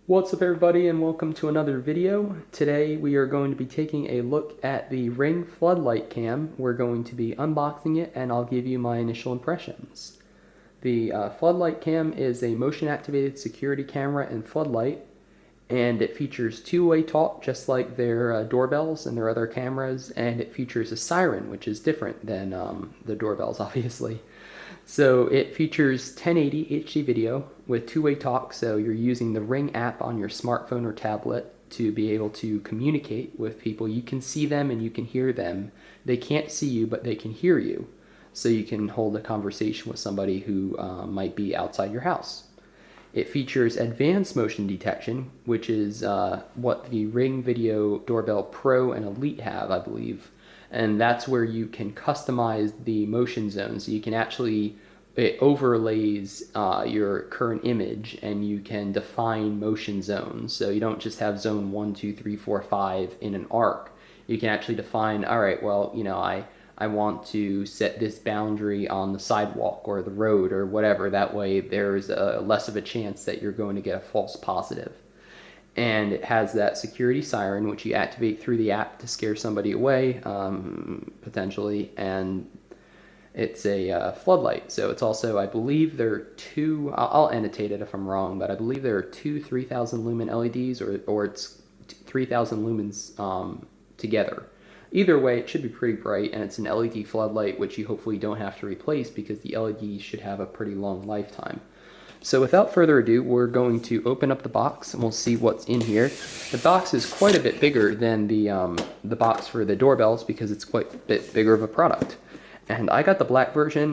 What's up everybody and welcome to another video. Today we are going to be taking a look at the Ring Floodlight Cam. We're going to be unboxing it and I'll give you my initial impressions. The Floodlight Cam is a motion activated security camera and floodlight, and it features two-way talk just like their doorbells and their other cameras, and it features a siren, which is different than the doorbells obviously. So it features 1080 HD video with two-way talk, so you're using the Ring app on your smartphone or tablet to be able to communicate with people. You can see them and you can hear them. They can't see you, but they can hear you. So you can hold a conversation with somebody who might be outside your house. It features advanced motion detection, which is what the Ring Video Doorbell Pro and Elite have, I believe. And that's where you can customize the motion zones. So you can actually, it overlays your current image and you can define motion zones. So you don't just have zone 1, 2, 3, 4, 5 in an arc. You can actually define, all right, well, you know, I want to set this boundary on the sidewalk or the road or whatever. That way there's less of a chance that you're going to get a false positive. And it has that security siren, which you activate through the app to scare somebody away, potentially, and it's a floodlight. So it's also, I believe there are two, I'll annotate it if I'm wrong, but I believe there are two 3000 lumen LEDs, or it's 3000 lumens together. Either way, it should be pretty bright, and it's an LED floodlight, which you hopefully don't have to replace because the LEDs should have a pretty long lifetime. So without further ado, we're going to open up the box and we'll see what's in here. The box is quite a bit bigger than the box for the doorbells because it's quite a bit bigger of a product. And I got the black version.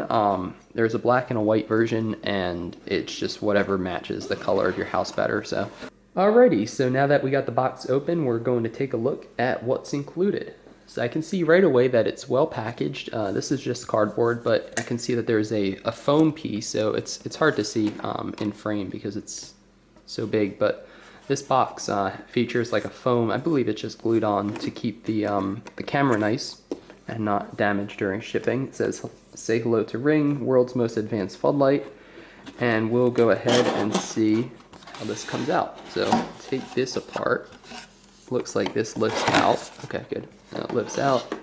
There's a black and a white version, and it's just whatever matches the color of your house better. So, alrighty, so now that we got the box open, we're going to take a look at what's included. So I can see right away that it's well packaged. This is just cardboard, but I can see that there's a foam piece, so it's hard to see in frame because it's so big. But this box features like a foam. I believe it's just glued on to keep the camera nice and not damaged during shipping. It says, "Say hello to Ring, world's most advanced floodlight," and we'll go ahead and see how this comes out. So take this apart. Looks like this lifts out. Okay, good. Now it lifts out.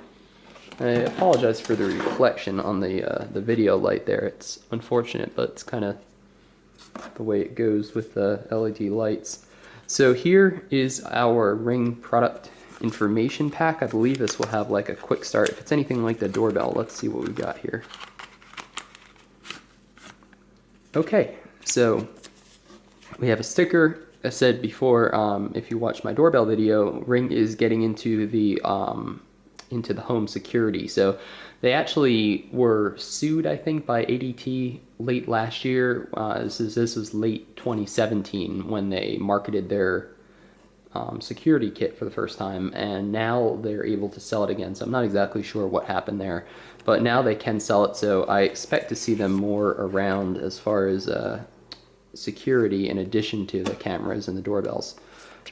I apologize for the reflection on the video light there. It's unfortunate, but it's kind of the way it goes with the LED lights. So here is our Ring product information pack. I believe this will have like a quick start. If it's anything like the doorbell, let's see what we got here. Okay, so we have a sticker. I said before, if you watch my doorbell video, Ring is getting into the home security. So they actually were sued, I think, by ADT late last year. This was late 2017 when they marketed their security kit for the first time, and now they're able to sell it again. So I'm not exactly sure what happened there, but now they can sell it. So I expect to see them more around as far as security in addition to the cameras and the doorbells.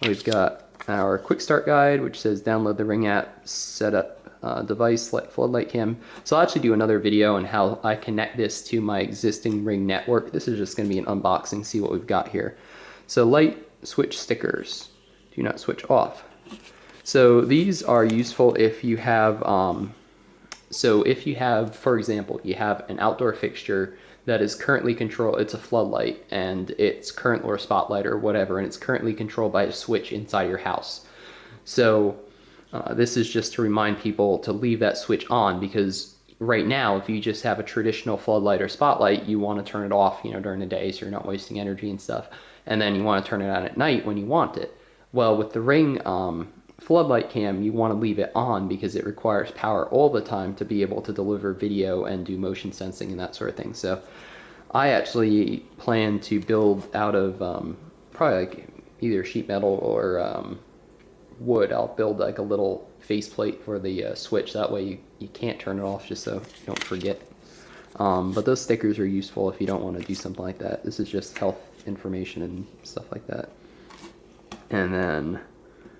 We've got our quick start guide, which says download the Ring app, set up device like floodlight cam. So I'll actually do another video on how I connect this to my existing Ring network. This is just going to be an unboxing, see what we've got here. So light switch stickers, do not switch off. So these are useful if you have for example, you have an outdoor fixture that is currently controlled, it's a floodlight, and it's or a spotlight or whatever, and it's currently controlled by a switch inside your house. So this is just to remind people to leave that switch on, because right now, if you just have a traditional floodlight or spotlight, you want to turn it off, you know, during the day so you're not wasting energy and stuff, and then you want to turn it on at night when you want it. Well, with the Ring floodlight cam, you want to leave it on because it requires power all the time to be able to deliver video and do motion sensing and that sort of thing. So I actually plan to build out of probably like either sheet metal or wood. I'll build like a little faceplate for the switch. That way you can't turn it off, just so you don't forget. But those stickers are useful if you don't want to do something like that. This is just health information and stuff like that. And then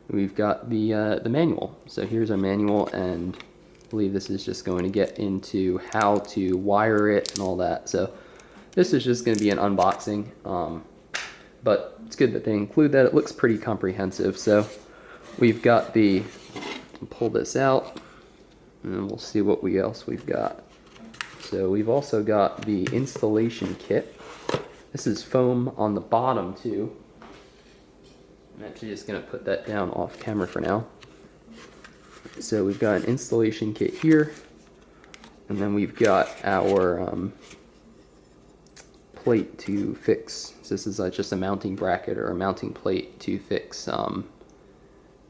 we've got the manual. So here's our manual, and I believe this is just going to get into how to wire it and all that. So this is just going to be an unboxing. but it's good that they include that. It looks pretty comprehensive. So we've got the, pull this out, and we'll see what else we've got. So we've also got the installation kit. This is foam on the bottom too. I'm actually just going to put that down off camera for now. So we've got an installation kit here, and then we've got our plate to fix. So this is just a mounting bracket or a mounting plate to fix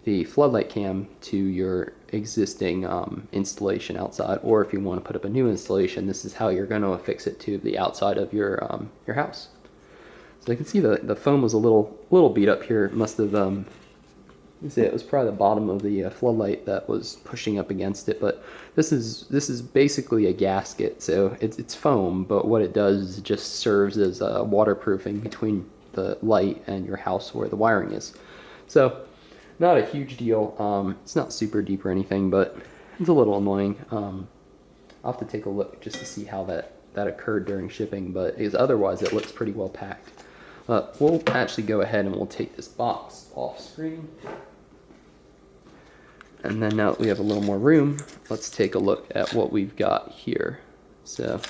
the floodlight cam to your existing installation outside, or if you want to put up a new installation, this is how you're going to affix it to the outside of your house. So you can see the foam was a little beat up here. It must have you see, it was probably the bottom of the floodlight that was pushing up against it. But this is basically a gasket, so it's foam, but what it does is it just serves as waterproofing between the light and your house where the wiring is. So not a huge deal. It's not super deep or anything, but it's a little annoying. I'll have to take a look just to see how that occurred during shipping, but otherwise it looks pretty well packed. We'll actually go ahead and we'll take this box off screen. And then now that we have a little more room, let's take a look at what we've got here. So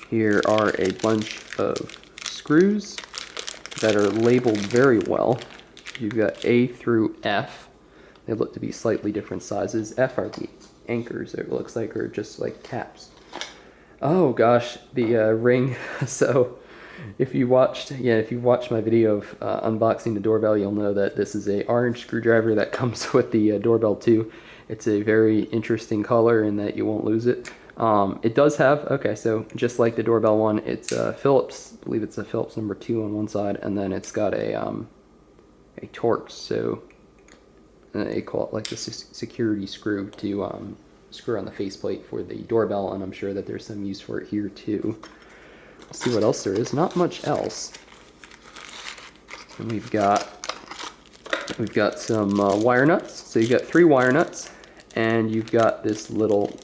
here are a bunch of screws that are labeled very well. You've got A through F. They look to be slightly different sizes. F are the anchors, it looks like, or just like caps. Oh gosh, the ring. So if you watched my video of unboxing the doorbell, you'll know that this is a orange screwdriver that comes with the doorbell too. It's a very interesting color in that you won't lose it. It does have, okay, so just like the doorbell one, it's Phillips, I believe it's a Phillips number 2 on one side, and then it's got a Torx, so they call it like the security screw to screw on the faceplate for the doorbell, and I'm sure that there's some use for it here too. Let's see what else there is. Not much else. And we've got some wire nuts. So you've got 3 wire nuts, and you've got this little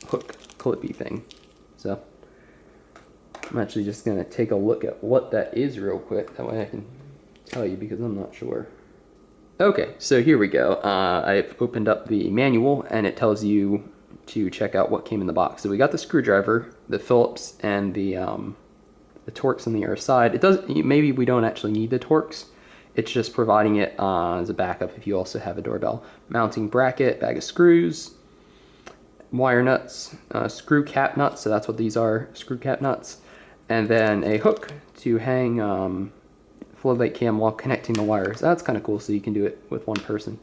hook clippy thing. So I'm actually just going to take a look at what that is real quick. That way I can tell you, because I'm not sure. Okay, so here we go. I've opened up the manual, and it tells you to check out what came in the box. So we got the screwdriver, the Phillips, and the Torx on the other side. It does. Maybe we don't actually need the Torx. It's just providing it as a backup if you also have a doorbell. Mounting bracket, bag of screws, wire nuts, screw cap nuts. So that's what these are, screw cap nuts, and then a hook to hang floodlight cam while connecting the wires. That's kind of cool. So you can do it with one person.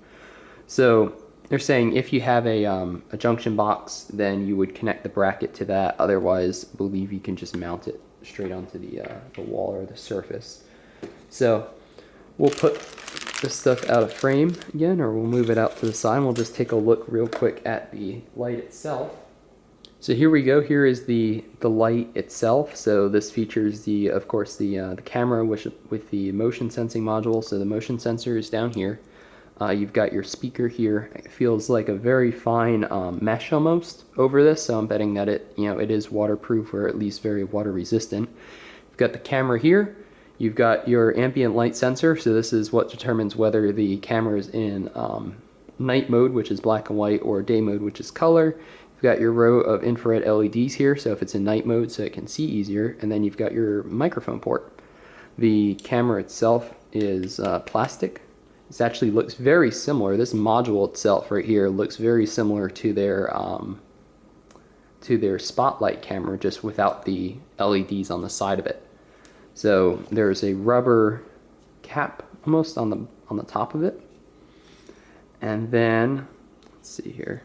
So they're saying if you have a junction box, then you would connect the bracket to that. Otherwise, I believe you can just mount it straight onto the wall or the surface. So we'll put this stuff out of frame again, or we'll move it out to the side. And we'll just take a look real quick at the light itself. So here we go. Here is the light itself. So this features of course the camera with the motion sensing module. So the motion sensor is down here. You've got your speaker here. It feels like a very fine mesh almost over this, so I'm betting that it is waterproof, or at least very water resistant. You've got the camera here. You've got your ambient light sensor, so this is what determines whether the camera is in night mode, which is black and white, or day mode, which is color. You've got your row of infrared LEDs here, so if it's in night mode, so it can see easier, and then you've got your microphone port. The camera itself is plastic. This actually looks very similar. This module itself right here looks very similar to their spotlight camera, just without the LEDs on the side of it. So there's a rubber cap almost on the top of it, and then let's see here.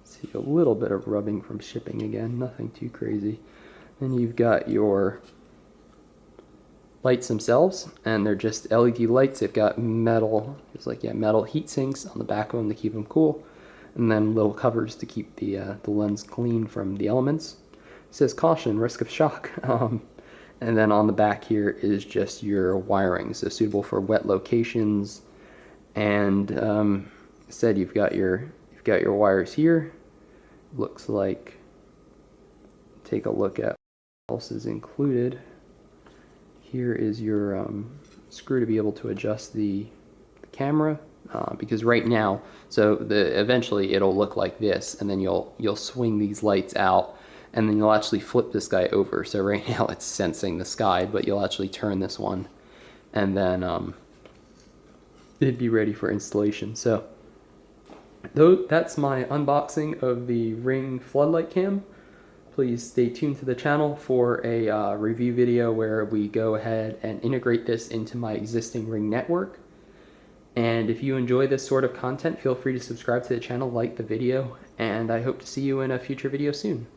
See a little bit of rubbing from shipping again. Nothing too crazy. Then you've got your lights themselves, and they're just LED lights. They've got metal, metal heat sinks on the back of them to keep them cool, and then little covers to keep the lens clean from the elements. It says caution, risk of shock. And then on the back here is just your wiring, so suitable for wet locations. And said you've got your wires here. Looks like, take a look at else is included. Here is your screw to be able to adjust the camera, because right now, so eventually it'll look like this, and then you'll swing these lights out, and then you'll actually flip this guy over. So right now it's sensing the sky, but you'll actually turn this one, and then it'd be ready for installation. So that's my unboxing of the Ring Floodlight Cam. Please stay tuned to the channel for a review video where we go ahead and integrate this into my existing Ring network. And if you enjoy this sort of content, feel free to subscribe to the channel, like the video, and I hope to see you in a future video soon.